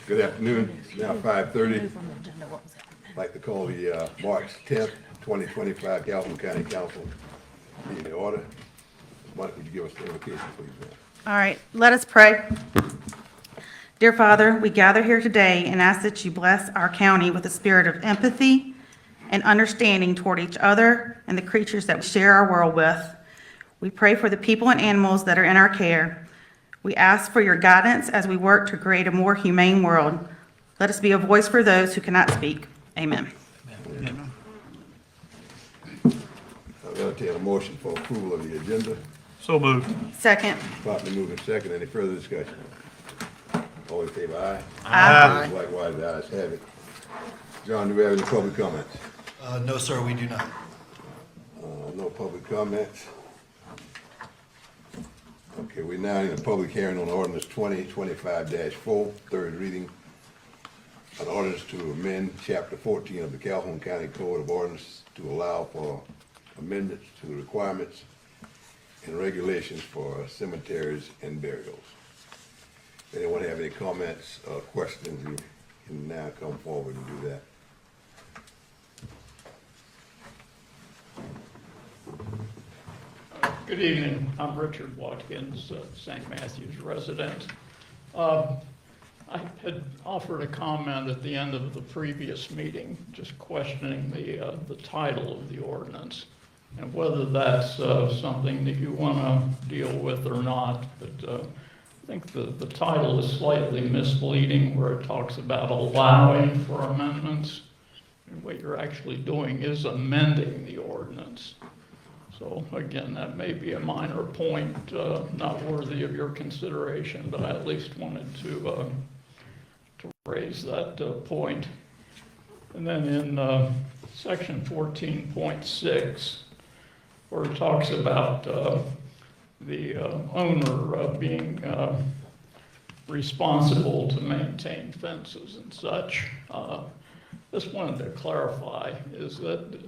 Good afternoon. It's now 5:30. I'd like to call the March 10th, 2025 Calhoun County Council meeting in order. Monica, would you give us the invocation, please, ma'am? All right, let us pray. Dear Father, we gather here today and ask that you bless our county with a spirit of empathy and understanding toward each other and the creatures that we share our world with. We pray for the people and animals that are in our care. We ask for your guidance as we work to create a more humane world. Let us be a voice for those who cannot speak. Amen. Amen. I'll entertain a motion for approval of the agenda. So moved. Second. Properly moved and second. Any further discussion? All in favor, aye? Aye. Likewise, the ayes have it. John, do we have any public comments? No, sir, we do not. No public comments. Okay, we're now in a public hearing on ordinance 2025-4, third reading. An ordinance to amend chapter 14 of the Calhoun County Code of Ordinance to allow for amendments to the requirements and regulations for cemeteries and burials. If anyone have any comments or questions, you can now come forward and do that. Good evening. I'm Richard Watkins, St. Matthews resident. I had offered a comment at the end of the previous meeting, just questioning the title of the ordinance and whether that's something that you want to deal with or not. But I think the title is slightly misleading, where it talks about allowing for amendments. And what you're actually doing is amending the ordinance. So again, that may be a minor point, not worthy of your consideration, but I at least wanted to raise that point. And then in section 14.6, where it talks about the owner being responsible to maintain fences and such, just wanted to clarify is that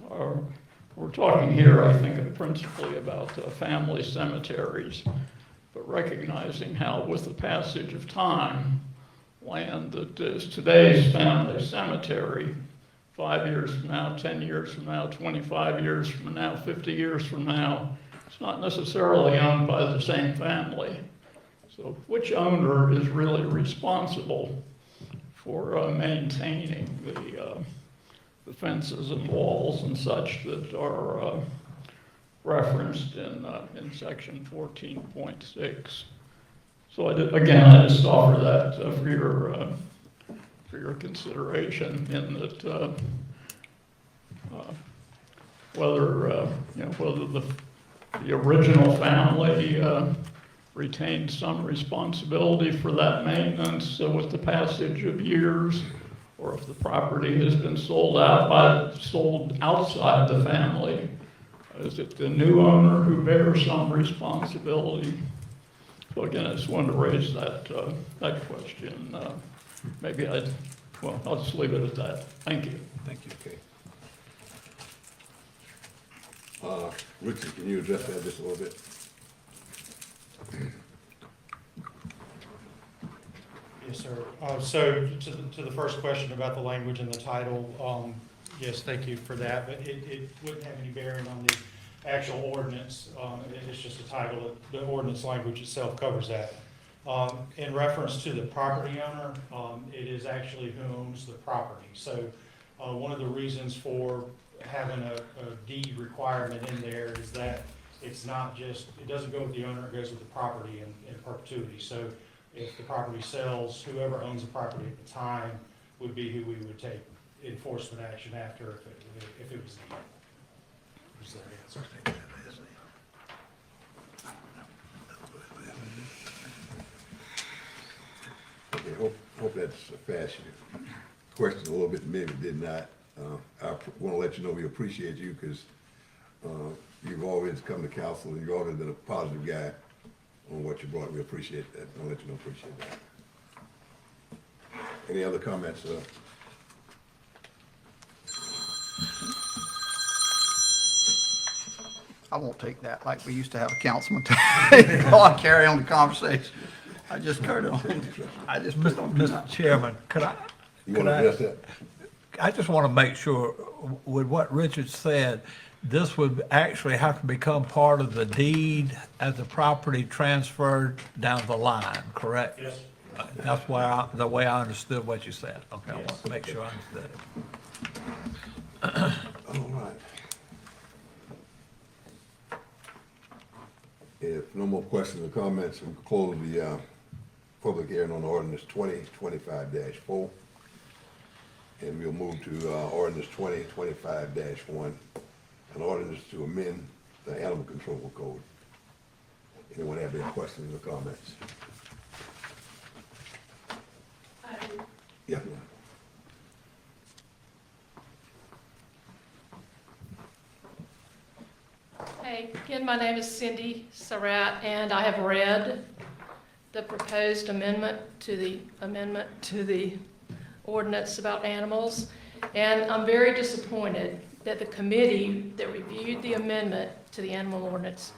we're talking here, I think, principally about family cemeteries, but recognizing how with the passage of time, land that is today's family cemetery, 5 years from now, 10 years from now, 25 years from now, 50 years from now, it's not necessarily owned by the same family. So which owner is really responsible for maintaining the fences and walls and such that are referenced in section 14.6. So I just offer that for your consideration, in that whether the original family retained some responsibility for that maintenance with the passage of years, or if the property has been sold outside the family, is it the new owner who bears some responsibility? So again, I just wanted to raise that question. I'll just leave it at that. Thank you. Thank you. Okay. Richard, can you address that just a little bit? Yes, sir. So to the first question about the language in the title, yes, thank you for that, but it wouldn't have any bearing on the actual ordinance. It's just a title. The ordinance language itself covers that. In reference to the property owner, it is actually who owns the property. So one of the reasons for having a deed requirement in there is that it's not just, it doesn't go with the owner, it goes with the property in perpetuity. So if the property sells, whoever owns the property at the time would be who we would take enforcement action after if it was needed. Was that answer? Okay, hope that's a fast question a little bit, maybe did not. I want to let you know we appreciate you because you've always come to council and you've always been a positive guy on what you brought. We appreciate that. I'll let you know, appreciate that. Any other comments? I won't take that like we used to have a councilman take. Go on, carry on the conversation. I just turned it on. I just put it on. Mr. Chairman, You want to address that? I just want to make sure with what Richard said, this would actually have to become part of the deed as the property transferred down the line, correct? Yes. That's the way I understood what you said. Okay, I want to make sure I understood it. All right. If no more questions or comments, we'll close the public hearing on ordinance 2025-4. And we'll move to ordinance 2025-1, an ordinance to amend the animal control code. Anyone have any questions or comments? Yeah. Hey, again, my name is Cindy Surratt, and I have read the proposed amendment to the ordinance about animals, and I'm very disappointed that the committee that reviewed the amendment to the animal ordinance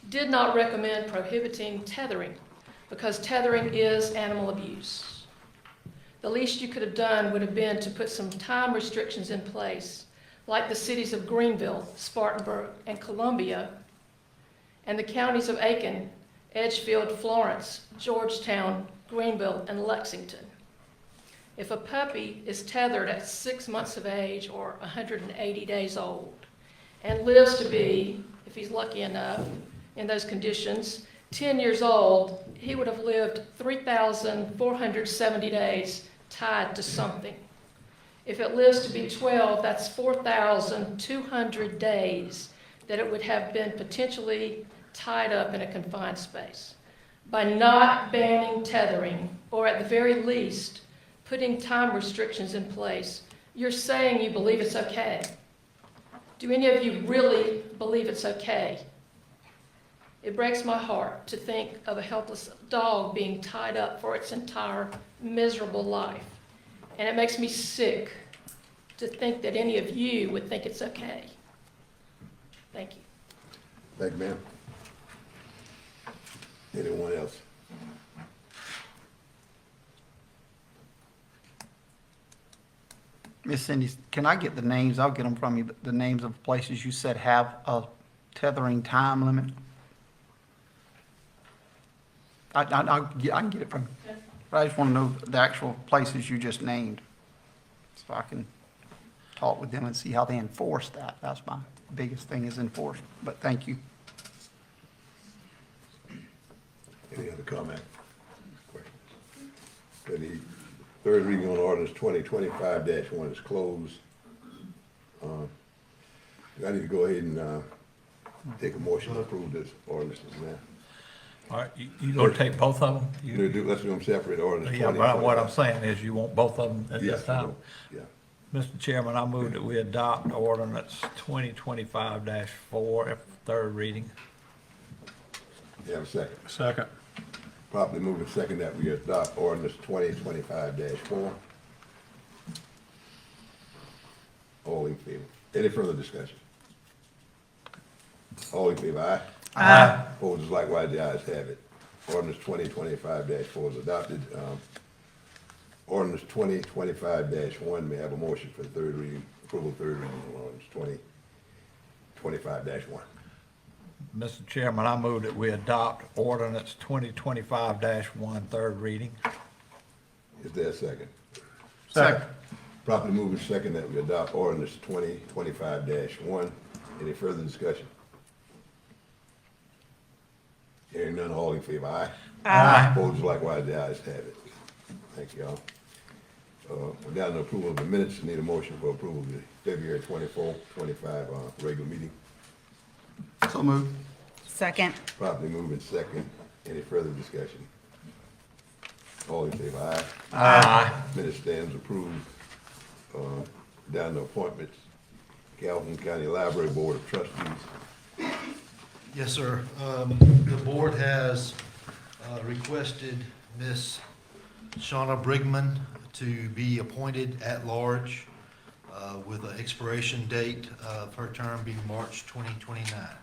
did not recommend prohibiting tethering, because tethering is animal abuse. The least you could have done would have been to put some time restrictions in place, like the cities of Greenville, Spartanburg, and Columbia, and the counties of Aiken, Edgefield, Florence, Georgetown, Greenville, and Lexington. If a puppy is tethered at 6 months of age or 180 days old and lives to be, if he's lucky enough, in those conditions, 10 years old, he would have lived 3,470 days tied to something. If it lives to be 12, that's 4,200 days that it would have been potentially tied up in a confined space. By not banning tethering, or at the very least, putting time restrictions in place, you're saying you believe it's okay. Do any of you really believe it's okay? It breaks my heart to think of a helpless dog being tied up for its entire miserable life. And it makes me sick to think that any of you would think it's okay. Thank you. Thank you, ma'am. Anyone else? Miss Cindy, can I get the names? I'll get them from you, the names of places you said have a tethering time limit. I can get it from you. But I just want to know the actual places you just named, so I can talk with them and see how they enforce that. That's my biggest thing, is enforcement. But thank you. Any other comment? The third reading on ordinance 2025-1 is closed. I need to go ahead and take a motion to approve this ordinance now. All right, you gonna take both of them? Let's do them separate, ordinance 2025. Yeah, but what I'm saying is you want both of them at Yes, this time? yeah. Mr. Chairman, I move that we adopt ordinance 2025-4, third reading. You have a second? Second. Properly moving second that we adopt ordinance 2025-4. All in favor? Any further discussion? All in favor, aye? Aye. Opposed, likewise, the ayes have it. Ordinance 2025-4 is adopted. Ordinance 2025-1, may I have a motion for the third reading, approval of third reading on ordinance 2025-1. Mr. Chairman, I move that we adopt ordinance 2025-1, third reading. Is there a second? Second. Properly moving second that we adopt ordinance 2025-1. Any further discussion? Hearing none, all in favor, aye? Aye. Opposed, likewise, the ayes have it. Thank you all. We're down to approval of the minutes. Need a motion for approval of the February 24, 25 regular meeting. So moved. Second. Properly moving second. Any further discussion? All in favor, aye? Aye. Minute stands approved. Down to appointments. Calhoun County Library Board of Trustees. Yes, sir. The board has requested Miss Shauna Brigman to be appointed at large with an expiration date of her term being March 2029.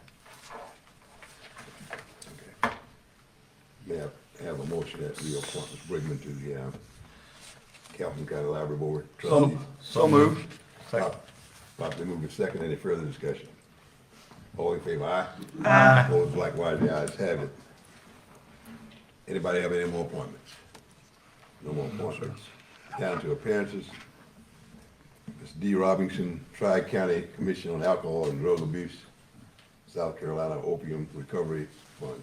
May I Have a motion that we appoint Ms. Brigman to the Calhoun County Library Board of So, Trustees. so moved. Second. Properly moved and second. Any further discussion? All in favor, aye? Aye. Opposed, likewise, the ayes have it. Anybody have any more appointments? No more appointments. Down to appearances. Ms. D. Robinson, Tri-County Commission on Alcohol and Drug Abuse, South Carolina Opium Recovery Fund.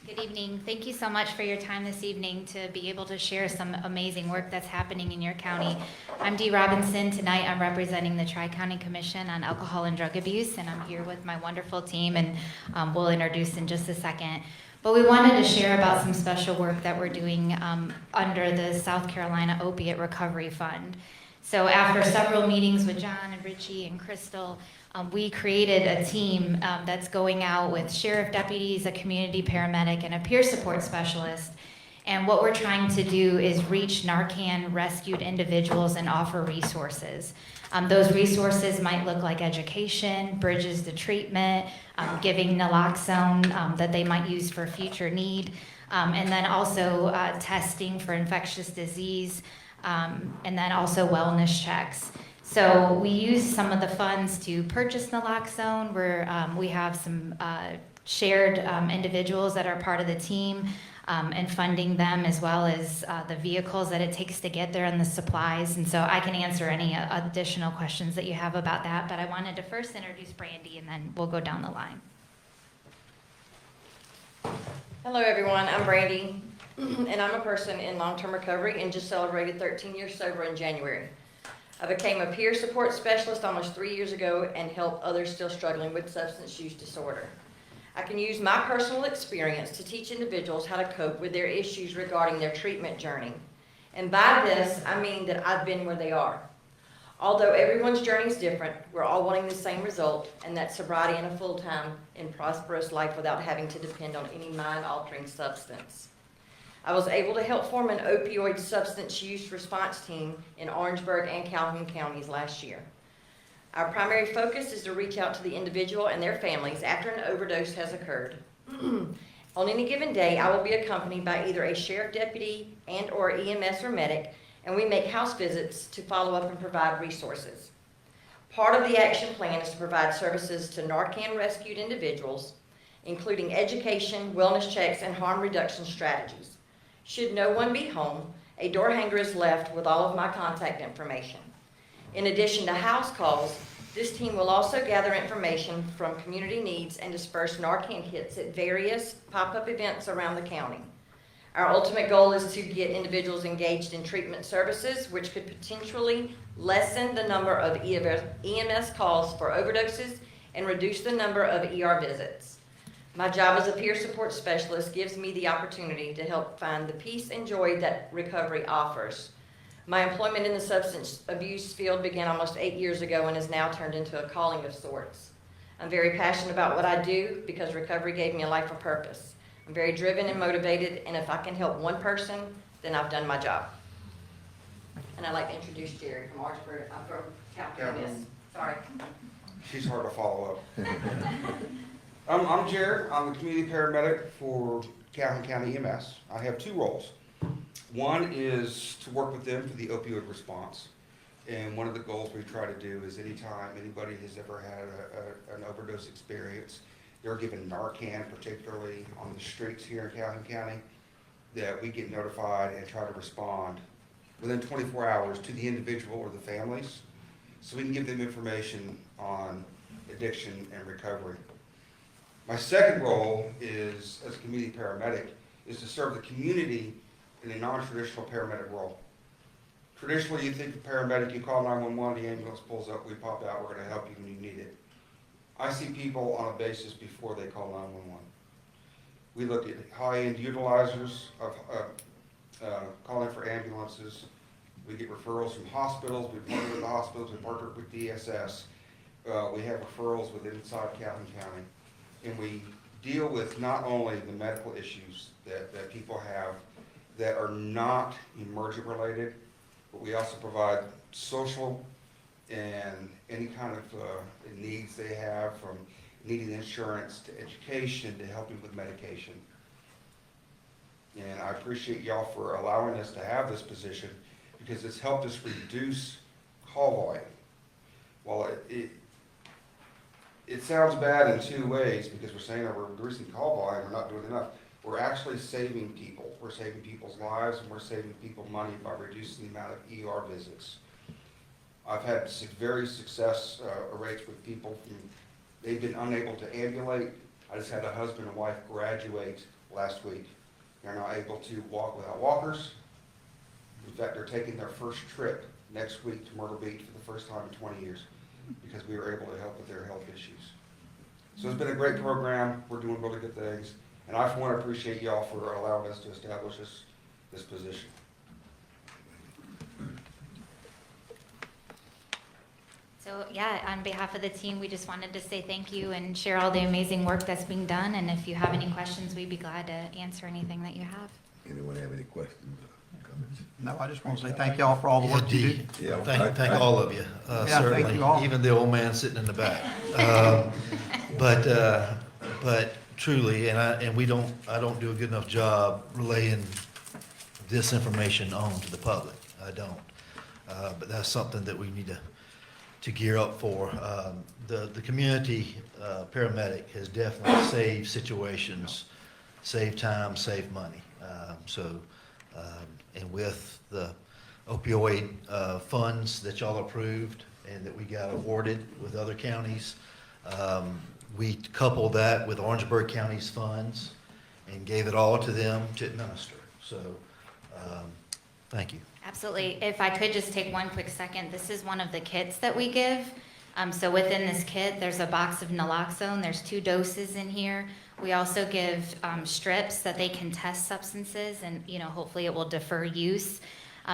Good evening. Thank you so much for your time this evening to be able to share some amazing work that's happening in your county. I'm Dee Robinson. Tonight I'm representing the Tri-County Commission on Alcohol and Drug Abuse, and I'm here with my wonderful team, and we'll introduce in just a second. But we wanted to share about some special work that we're doing under the South Carolina Opiate Recovery Fund. So after several meetings with John and Richie and Crystal, we created a team that's going out with sheriff deputies, a community paramedic, and a peer support specialist. And what we're trying to do is reach Narcan rescued individuals and offer resources. Those resources might look like education, bridges to treatment, giving naloxone that they might use for future need, and then also testing for infectious disease, and then also wellness checks. So we use some of the funds to purchase naloxone, where we have some shared individuals that are part of the team, and funding them, as well as the vehicles that it takes to get there and the supplies. And so I can answer any additional questions that you have about that, but I wanted to first introduce Brandy, and then we'll go down the line. Hello, everyone. I'm Brandy, and I'm a person in long-term recovery and just celebrated 13 years sober in January. I became a peer support specialist almost 3 years ago and help others still struggling with substance use disorder. I can use my personal experience to teach individuals how to cope with their issues regarding their treatment journey. And by this, I mean that I've been where they are. Although everyone's journey is different, we're all wanting the same result, and that's sobriety and a full-time and prosperous life without having to depend on any mind-altering substance. I was able to help form an opioid substance use response team in Orangeburg and Calhoun counties last year. Our primary focus is to reach out to the individual and their families after an overdose has occurred. On any given day, I will be accompanied by either a sheriff deputy and/or EMS or medic, and we make house visits to follow up and provide resources. Part of the action plan is to provide services to Narcan rescued individuals, including education, wellness checks, and harm reduction strategies. Should no one be home, a door hanger is left with all of my contact information. In addition to house calls, this team will also gather information from community needs and disperse Narcan kits at various pop-up events around the county. Our ultimate goal is to get individuals engaged in treatment services, which could potentially lessen the number of EMS calls for overdoses and reduce the number of ER visits. My job as a peer support specialist gives me the opportunity to help find the peace and joy that recovery offers. My employment in the substance abuse field began almost 8 years ago and has now turned into a calling of sorts. I'm very passionate about what I do because recovery gave me a life of purpose. I'm very driven and motivated, and if I can help one person, then I've done my job. And I'd like to introduce Jerry from Orangeburg. I'm from Calhoun. Sorry. She's hard to follow up. I'm Jared. I'm the community paramedic for Calhoun County EMS. I have two roles. One is to work with them for the opioid response. And one of the goals we try to do is anytime anybody has ever had an overdose experience, they're given Narcan, particularly on the streets here in Calhoun County, that we get notified and try to respond within 24 hours to the individual or the families, so we can give them information on addiction and recovery. My second role is, as a community paramedic, is to serve the community in a non-traditional paramedic role. Traditionally, you think the paramedic, you call 911, the ambulance pulls up, we pop out, we're gonna help you when you need it. I see people on a basis before they call 911. We look at high-end utilizers of calling for ambulances. We get referrals from hospitals. We partner with the hospitals. We partner with DSS. We have referrals with inside Calhoun County. And we deal with not only the medical issues that people have that are not emergent related, but we also provide social and any kind of needs they have, from needing insurance to education to helping with medication. And I appreciate y'all for allowing us to have this position, because it's helped us reduce call volume. Well, it sounds bad in two ways, because we're saying that we're reducing call volume, we're not doing enough. We're actually saving people. We're saving people's lives, and we're saving people money by reducing the amount of ER visits. I've had very success rates with people who, they've been unable to ambulate. I just had a husband and wife graduate last week. They're now able to walk without walkers. In fact, they're taking their first trip next week to Myrtle Beach for the first time in 20 years, because we were able to help with their health issues. So it's been a great program. We're doing really good things. And I, for one, appreciate y'all for allowing us to establish this position. So, yeah, on behalf of the team, we just wanted to say thank you and share all the amazing work that's being done. And if you have any questions, we'd be glad to answer anything that you have. Anyone have any questions or comments? No, I just want to say thank y'all for all the work you do. Yeah, Thank all of you, thank certainly, you all. even the old man sitting in the back. But truly, I don't do a good enough job relaying this information on to the public. I don't. But that's something that we need to gear up for. The community paramedic has definitely saved situations, saved time, saved money. And with the opioid funds that y'all approved and that we got awarded with other counties, we coupled that with Orangeburg County's funds and gave it all to them to administer. So, thank you. Absolutely. If I could just take one quick second, this is one of the kits that we give. So within this kit, there's a box of naloxone. There's 2 doses in here. We also give strips that they can test substances, and hopefully it will defer use.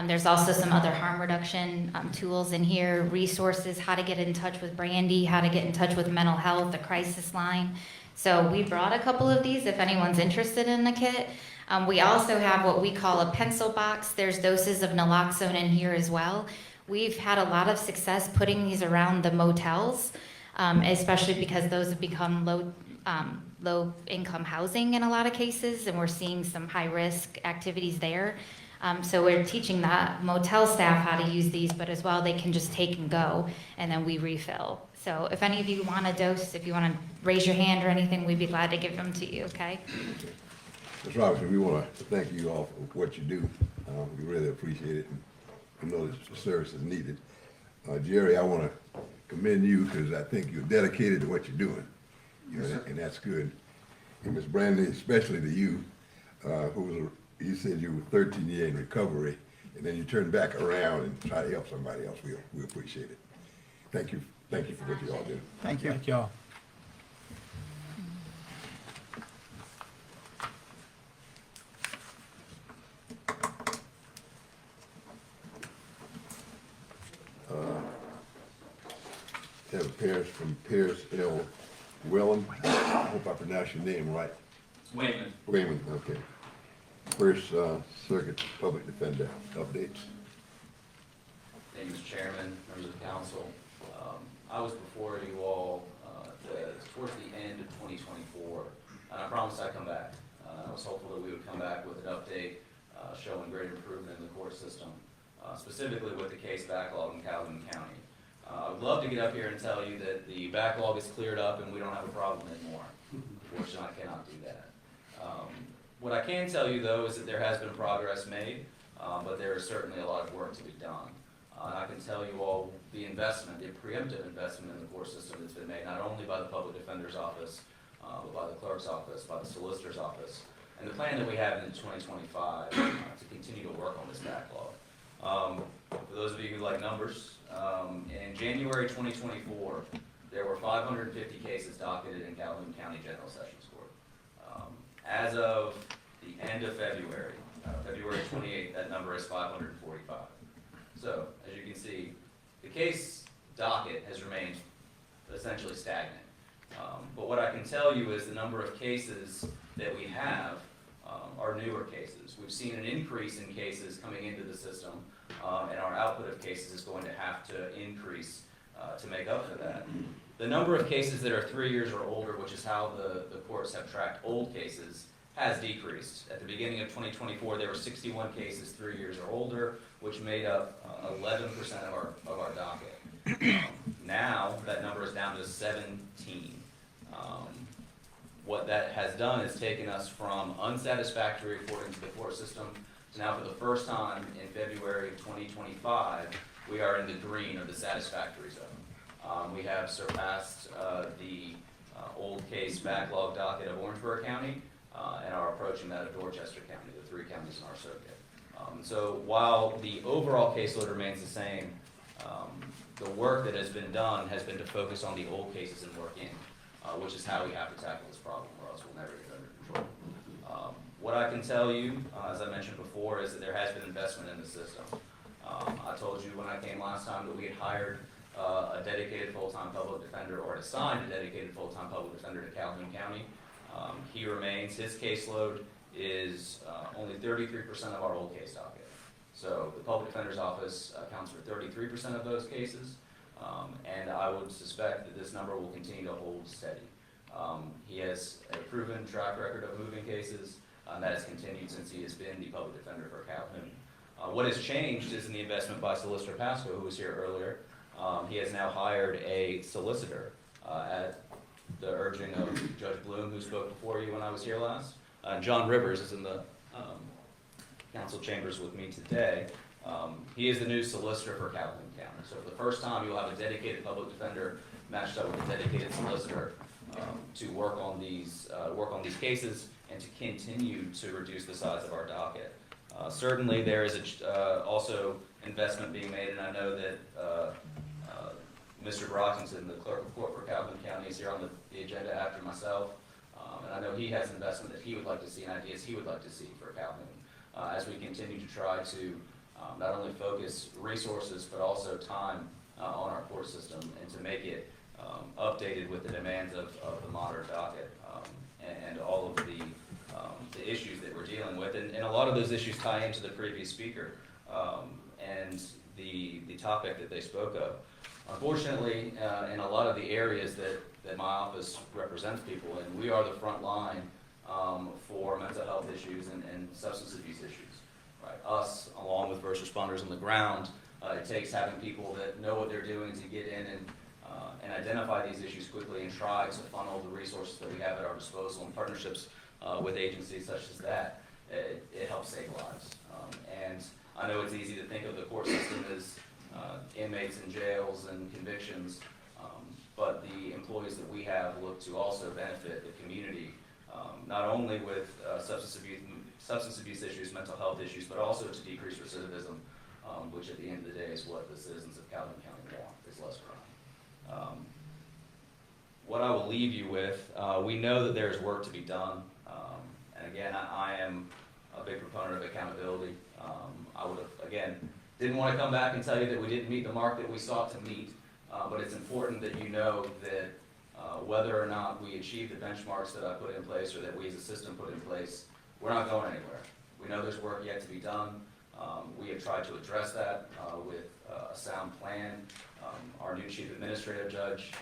There's also some other harm reduction tools in here, resources, how to get in touch with Brandy, how to get in touch with mental health, the crisis line. So we brought a couple of these if anyone's interested in the kit. We also have what we call a pencil box. There's doses of naloxone in here as well. We've had a lot of success putting these around the motels, especially because those have become low income housing in a lot of cases, and we're seeing some high risk activities there. So we're teaching the motel staff how to use these, but as well they can just take and go, and then we refill. So if any of you want a dose, if you want to raise your hand or anything, we'd be glad to give them to you, okay? Ms. Robinson, we want to thank you all for what you do. We really appreciate it, and we know that the service is needed. Jerry, I want to commend you, because I think you're dedicated to what you're doing. And that's good. And Ms. Brandy, especially to you, you said you were 13 years in recovery, and then you turned back around and try to help somebody else. We appreciate it. Thank you for what you all do. Thank you. Thank y'all. Have a Pierce from Pierce L. Wellen. I hope I pronounced your name right. Wayman. Wayman, okay. First Circuit Public Defender updates. Thank you, Mr. Chairman, members of the council. I was before you all towards the end of 2024, and I promised I'd come back. I was hopeful that we would come back with an update showing great improvement in the court system, specifically with the case backlog in Calhoun County. I would love to get up here and tell you that the backlog is cleared up and we don't have a problem anymore. Unfortunately, I cannot do that. What I can tell you, though, is that there has been progress made, but there is certainly a lot of work to be done. And I can tell you all the investment, the preemptive investment in the court system that's been made, not only by the Public Defender's Office, but by the Clerk's Office, by the Solicitor's Office, and the plan that we have in 2025 to continue to work on this backlog. For those of you who like numbers, in January 2024, there were 550 cases docketed in Calhoun County General Sessions Court. As of the end of February, February 28th, that number is 545. So, as you can see, the case docket has remained essentially stagnant. But what I can tell you is the number of cases that we have are newer cases. We've seen an increase in cases coming into the system and our output of cases is going to have to increase to make up for that. The number of cases that are 3 years or older, which is how the courts have tracked old cases, has decreased. At the beginning of 2024, there were 61 cases 3 years or older, which made up 11% of our docket. Now, that number is down to 17. What that has done is taken us from unsatisfactory according to the court system to now, for the first time in February of 2025, we are in the green or the satisfactory zone. We have surpassed the old case backlog docket of Orangeburg County and are approaching that of Dorchester County, the 3 counties in our circuit. So while the overall caseload remains the same, the work that has been done has been to focus on the old cases and work in, which is how we have to tackle this problem, or else we'll never get it under control. What I can tell you, as I mentioned before, is that there has been investment in the system. I told you when I came last time that we had hired a dedicated full-time public defender, or assigned a dedicated full-time public defender to Calhoun County. He remains, his caseload is only 33% of our old case docket. So the public defender's office accounts for 33% of those cases, and I would suspect that this number will continue to hold steady. He has a proven track record of moving cases, and that has continued since he has been the public defender for Calhoun. What has changed is in the investment by Solicitor Pasco, who was here earlier. He has now hired a solicitor at the urging of Judge Bloom, who spoke before you when I was here last. John Rivers is in the council chambers with me today. He is the new solicitor for Calhoun County. So for the first time, you'll have a dedicated public defender matched up with a dedicated solicitor to work on these cases and to continue to reduce the size of our docket. Certainly, there is also investment being made, and I know that Mr. Brockington, the clerk of court for Calhoun County, is here on the agenda after myself, and I know he has investment that he would like to see and ideas he would like to see for Calhoun as we continue to try to not only focus resources but also time on our court system and to make it updated with the demands of the modern docket and all of the issues that we're dealing with. And a lot of those issues tie into the previous speaker and the topic that they spoke of. Unfortunately, in a lot of the areas that my office represents people in, we are the front line for mental health issues and substance abuse issues. Right? Us, along with first responders on the ground, it takes having people that know what they're doing to get in and identify these issues quickly and try to funnel the resources that we have at our disposal and partnerships with agencies such as that. It helps save lives. And I know it's easy to think of the court system as inmates in jails and convictions, but the employees that we have look to also benefit the community, not only with substance abuse issues, mental health issues, but also to decrease recidivism, which at the end of the day is what the citizens of Calhoun County want, is less crime. What I will leave you with, we know that there's work to be done, and again, I am a big proponent of accountability. I would have, again, didn't want to come back and tell you that we didn't meet the mark that we sought to meet, but it's important that you know that whether or not we achieve the benchmarks that I put in place or that we as a system put in place, we're not going anywhere. We know there's work yet to be done. We have tried to address that with a sound plan. Our new chief administrative judge,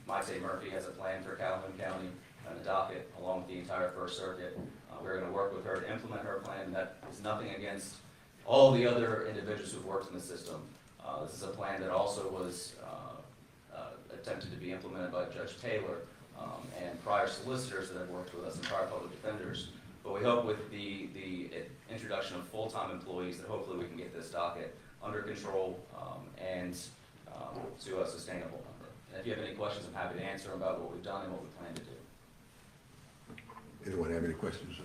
Maite Murphy, has a plan for Calhoun County and the docket along with the entire First Circuit. We're going to work with her to implement her plan, and that is nothing against all the other individuals who've worked in the system. This is a plan that also was attempted to be implemented by Judge Taylor and prior solicitors that have worked with us and prior public defenders. But we hope with the introduction of full-time employees that hopefully we can get this docket under control and to a sustainable number. And if you have any questions, I'm happy to answer them about what we've done and what we plan to do. Anyone have any questions?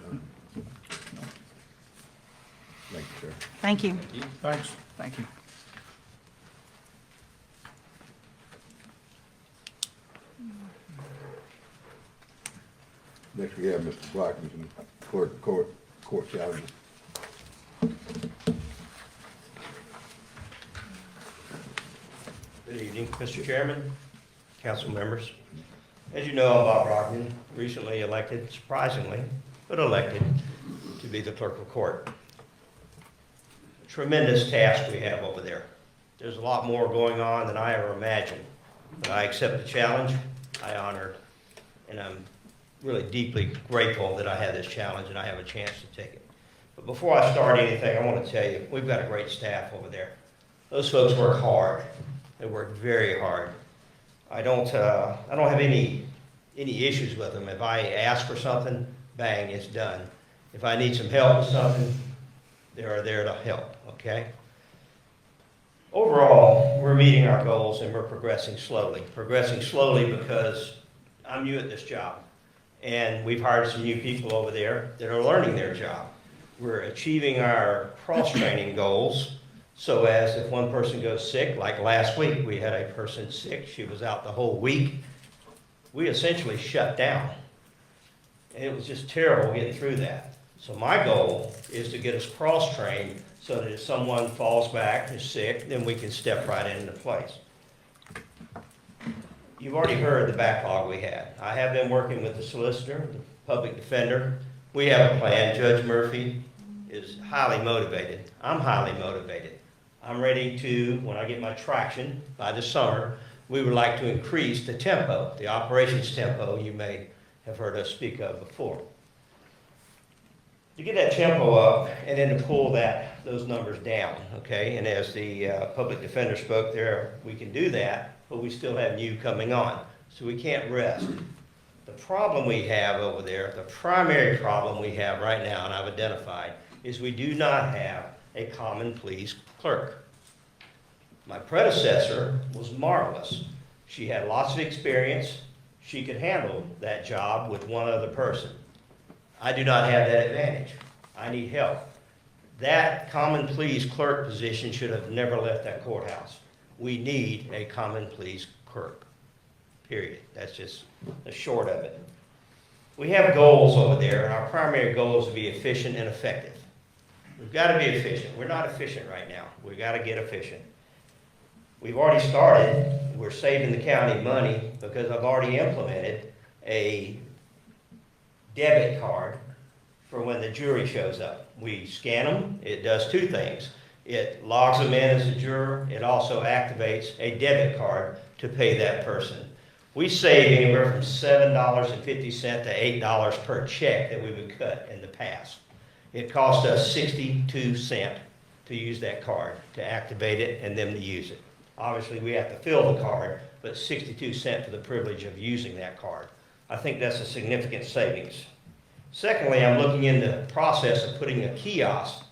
Thank you, sir. Thank you. Thank you. Thanks. Thank you. Next, we have Mr. Brockington, clerk of court challenges. Good evening, Mr. Chairman, council members. As you know, I'm Bob Brockman, recently elected, surprisingly, but elected to be the clerk of court. tremendous task we have over there. There's a lot more going on than I ever imagined. But I accept the challenge, I honor it, and I'm really deeply grateful that I had this challenge and I have a chance to take it. But before I start anything, I want to tell you, we've got a great staff over there. Those folks work hard. They work very hard. I don't have any issues with them. If I ask for something, bang, it's done. If I need some help with something, they are there to help, okay? Overall, we're meeting our goals and we're progressing slowly. Progressing slowly because I'm new at this job. And we've hired some new people over there that are learning their job. We're achieving our cross-training goals so as if one person goes sick, like last week, we had a person sick, she was out the whole week. We essentially shut down. And it was just terrible getting through that. So my goal is to get us cross-trained so that if someone falls back, is sick, then we can step right into place. You've already heard the backlog we had. I have been working with the solicitor, the public defender. We have a plan. Judge Murphy is highly motivated. I'm highly motivated. I'm ready to, when I get my traction by the summer, we would like to increase the tempo, the operations tempo you may have heard us speak of before. To get that tempo up and then to pull those numbers down, okay? And as the public defender spoke there, we can do that, but we still have new coming on, so we can't rest. The problem we have over there, the primary problem we have right now, and I've identified, is we do not have a common pleas clerk. My predecessor was marvelous. She had lots of experience. She could handle that job with one other person. I do not have that advantage. I need help. That common pleas clerk position should have never left that courthouse. We need a common pleas clerk, period. That's just the short of it. We have goals over there, and our primary goal is to be efficient and effective. We've got to be efficient. We're not efficient right now. We've got to get efficient. We've already started. We're saving the county money because I've already implemented a debit card for when the jury shows up. We scan them. It does two things. It logs them in as a juror. It also activates a debit card to pay that person. We save anywhere from $7.50 to $8 per check that we would cut in the past. It cost us 62 cents to use that card, to activate it, and them to use it. Obviously, we have to fill the card, but 62 cents for the privilege of using that card. I think that's a significant savings. Secondly, I'm looking into the process of putting a kiosk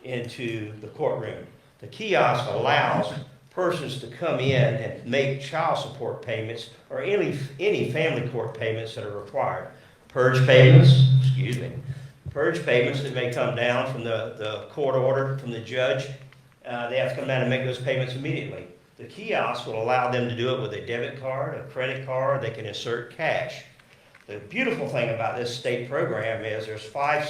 into the courtroom. The kiosk allows persons to come in and make child support payments or any family court payments that are required. Purge payments that may come down from the court order from the judge. They have to come down and make those payments immediately. The kiosk will allow them to do it with a debit card, a credit card, they can insert cash. The beautiful thing about this state program is there's five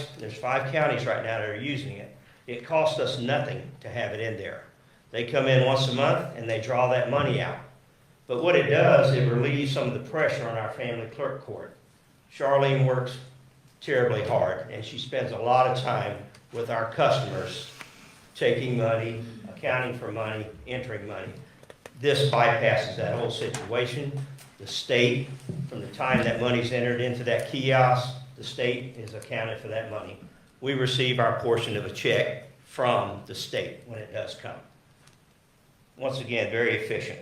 counties right now that are using it. It costs us nothing to have it in there. They come in once a month and they draw that money out. But what it does, it relieves some of the pressure on our family clerk court. Charlene works terribly hard and she spends a lot of time with our customers, taking money, accounting for money, entering money. This bypasses that whole situation. The state, from the time that money's entered into that kiosk, the state is accounted for that money. We receive our portion of a check from the state when it does come. Once again, very efficient.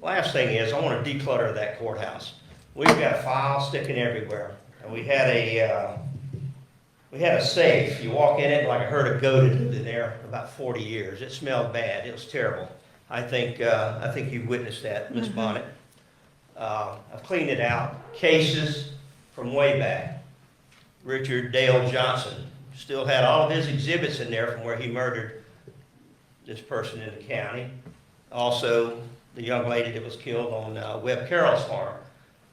Last thing is, I want to declutter that courthouse. We've got files sticking everywhere, and we had a safe. You walk in it like a herd of goat had lived in there about 40 years. It smelled bad. It was terrible. I think you witnessed that, Ms. Bonnet. I've cleaned it out. Cases from way back. Richard Dale Johnson still had all of his exhibits in there from where he murdered this person in the county. Also, the young lady that was killed on Webb Carroll's farm.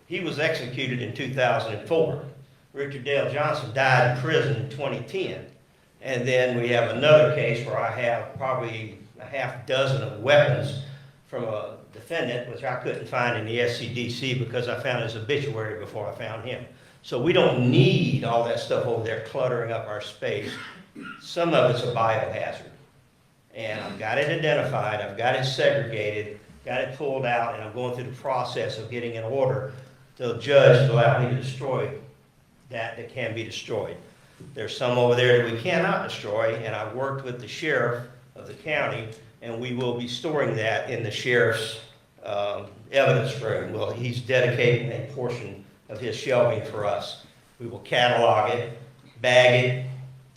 He was executed in 2004. Richard Dale Johnson died in prison in 2010. And then we have another case where I have probably a half dozen of weapons from a defendant, which I couldn't find in the SCDC because I found his obituary before I found him. So we don't need all that stuff over there cluttering up our space. Some of it's a biohazard. And I've got it identified, I've got it segregated, got it pulled out, and I'm going through the process of getting an order to the judge to allow me to destroy that can be destroyed. There's some over there that we cannot destroy, and I've worked with the sheriff of the county, and we will be storing that in the sheriff's evidence room. Well, he's dedicating a portion of his shelving for us. We will catalog it, bag it,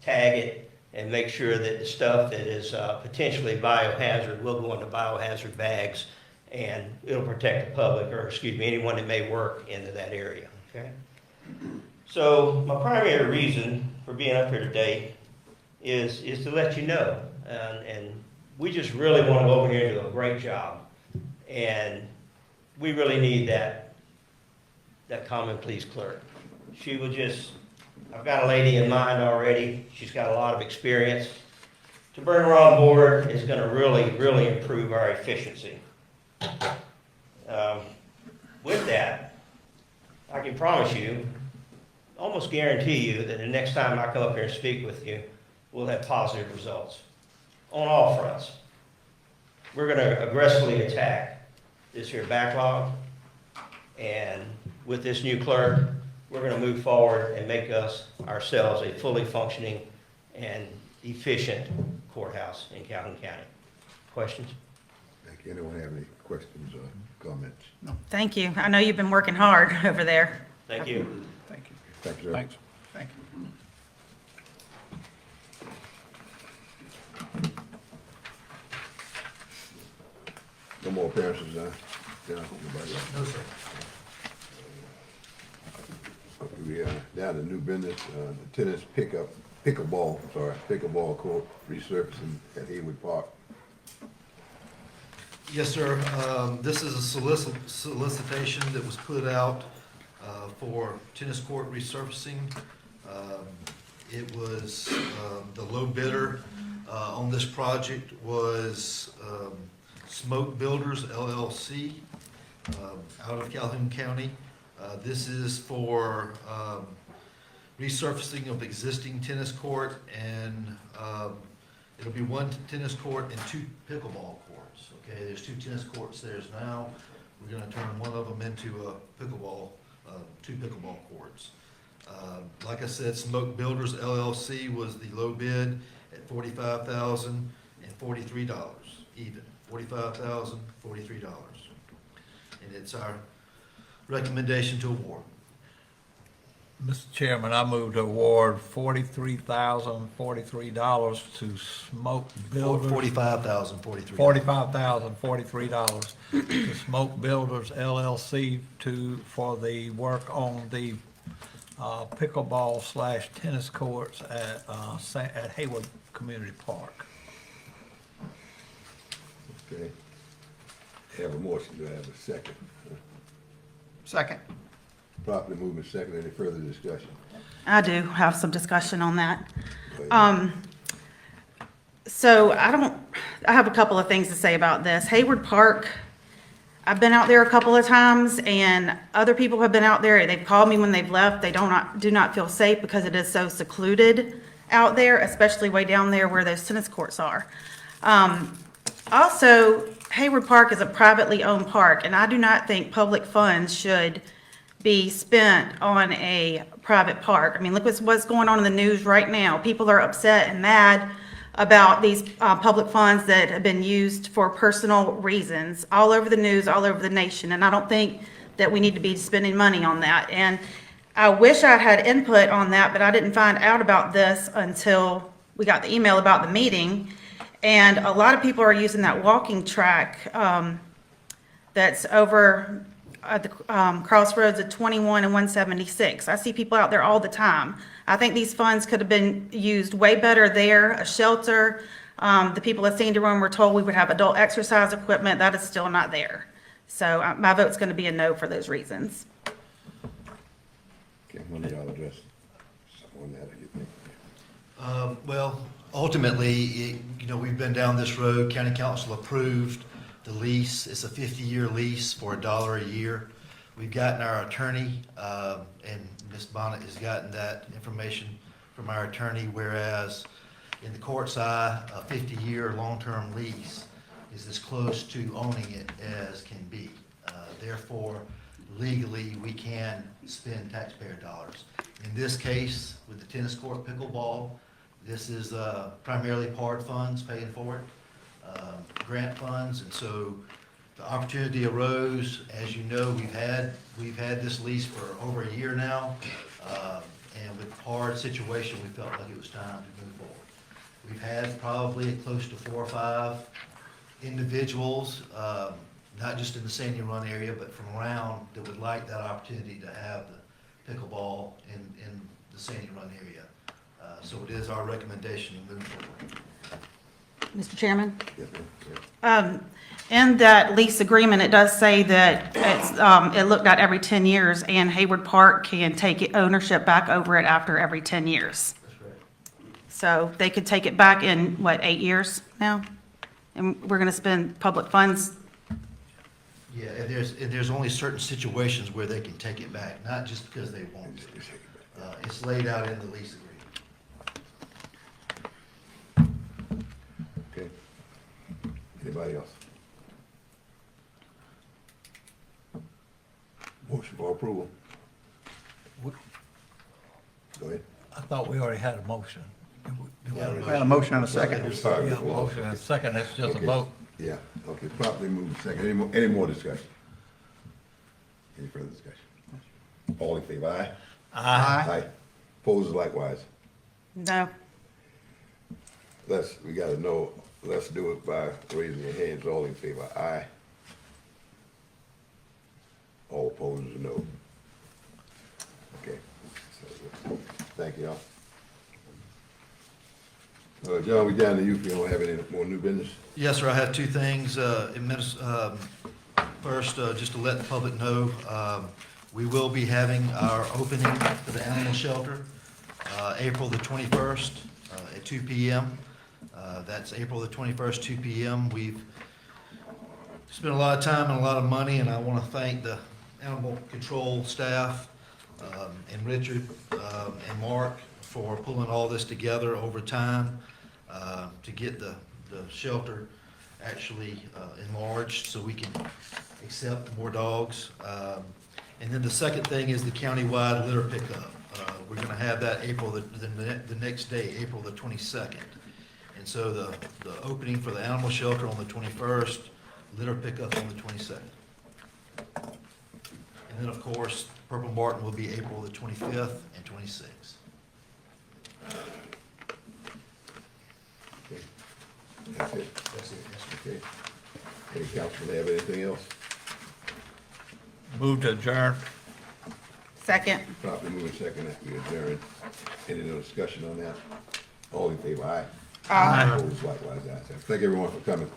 tag it, and make sure that the stuff that is potentially biohazard will go into biohazard bags, and it'll protect the public, or excuse me, anyone that may work into that area, okay? So my primary reason for being up here today is to let you know, and we just really want to go over here and do a great job, and we really need that common pleas clerk. She will just, I've got a lady in mind already. She's got a lot of experience. To bring her on board is going to really, really improve our efficiency. With that, I can promise you, almost guarantee you that the next time I come up here and speak with you, we'll have positive results on all fronts. We're going to aggressively attack this here backlog, and with this new clerk, we're going to move forward and make ourselves a fully functioning and efficient courthouse in Calhoun County. Questions? Thank you. Anyone have any questions or comments? Thank you. I know you've been working hard over there. Thank you. Thank you. Thank you, sir. Thanks. Thank you. No more appearances, John? Nobody else? No, sir. Okay, we are down to new business, the tennis pickleball court resurfacing at Heyward Park. Yes, sir. This is a solicitation that was put out for tennis court resurfacing. It was, the low bidder on this project was Smoke Builders LLC out of Calhoun County. This is for resurfacing of existing tennis court, and it'll be one tennis court and two pickleball courts. Okay, there's two tennis courts there now. We're going to turn one of them into a pickleball, two pickleball courts. Like I said, Smoke Builders LLC was the low bid at $45,043 even. $45,043, and it's our recommendation to award. Mr. Chairman, I move to award $43,043 to Smoke Builders. $45,043. $45,043 to Smoke Builders LLC for the work on the pickleball / tennis courts at Heyward Community Park. Okay. Have a motion, do I have a second? Second. Properly moved and second, any further discussion? I do have some discussion on that. Go ahead. So I have a couple of things to say about this. Heyward Park, I've been out there a couple of times, and other people have been out there. They've called me when they've left. They do not feel safe because it is so secluded out there, especially way down there where those tennis courts are. Also, Heyward Park is a privately owned park, and I do not think public funds should be spent on a private park. I mean, look what's going on in the news right now. People are upset and mad about these public funds that have been used for personal reasons all over the news, all over the nation, and I don't think that we need to be spending money on that. And I wish I had input on that, but I didn't find out about this until we got the email about the meeting. And a lot of people are using that walking track that's over at the crossroads of 21 and 176. I see people out there all the time. I think these funds could have been used way better there, a shelter. The people at Sandy Run were told we would have adult exercise equipment. That is still not there. So my vote's going to be a no for those reasons. Okay, one of y'all address someone that you think. Well, ultimately, we've been down this road. County Council approved the lease. It's a 50-year lease for $1 a year. We've gotten our attorney, and Ms. Bonnet has gotten that information from our attorney, whereas in the court's eye, a 50-year long-term lease is as close to owning it as can be. Therefore, legally, we can spend taxpayer dollars. In this case, with the tennis court pickleball, this is primarily PARD funds paying for it, grant funds, and so the opportunity arose. As you know, we've had this lease for over a year now, and with the PARD situation, we felt like it was time to move forward. We've had probably close to 4 or 5 individuals, not just in the Sandy Run area, but from around, that would like that opportunity to have the pickleball in the Sandy Run area. So it is our recommendation to move forward. Mr. Chairman? Yes, ma'am. In that lease agreement, it does say that it looked at every 10 years, and Heyward Park can take ownership back over it after every 10 years. That's correct. So they could take it back in, what, 8 years now? And we're going to spend public funds. Yeah, and there's only certain situations where they can take it back, not just because they want to. It's laid out in the lease agreement. Okay. Anybody else? Motion for approval. Go ahead. I thought we already had a motion. We had a motion and a second. Sorry. Yeah, motion and second, it's just a Okay. vote. Yeah, okay, properly moved second. Any more discussion? Any further discussion? All in favor, aye? Aye. Opposed likewise. No. We gotta know, let's do it by raising your hands. All in favor, aye? All opposed, no. Okay. So, thank you all. John, we down to you if you don't have any more new business. Yes, sir, I have 2 things. First, just to let the public know, we will be having our opening for the animal shelter, April the 21st, at 2 p.m. That's April the 21st, 2 p.m. We've spent a lot of time and a lot of money, and I want to thank the animal control staff, and Richard, and Mark for pulling all this together over time, to get the shelter actually enlarged so we can accept more dogs. And then the second thing is the countywide litter pickup. We're going to have that the next day, April the 22nd. And so the opening for the animal shelter on the 21st, litter pickup on the 22nd. And then, of course, Purple Martin will be April the 25th and 26th. That's it. That's it, yes, sir. Okay. Any councilman have anything else? Move to adjourn. Second. Properly moving second that we adjourn. Any other discussion on that? All in favor, aye? Aye. Opposed likewise, ayes have it. Thank everyone for coming.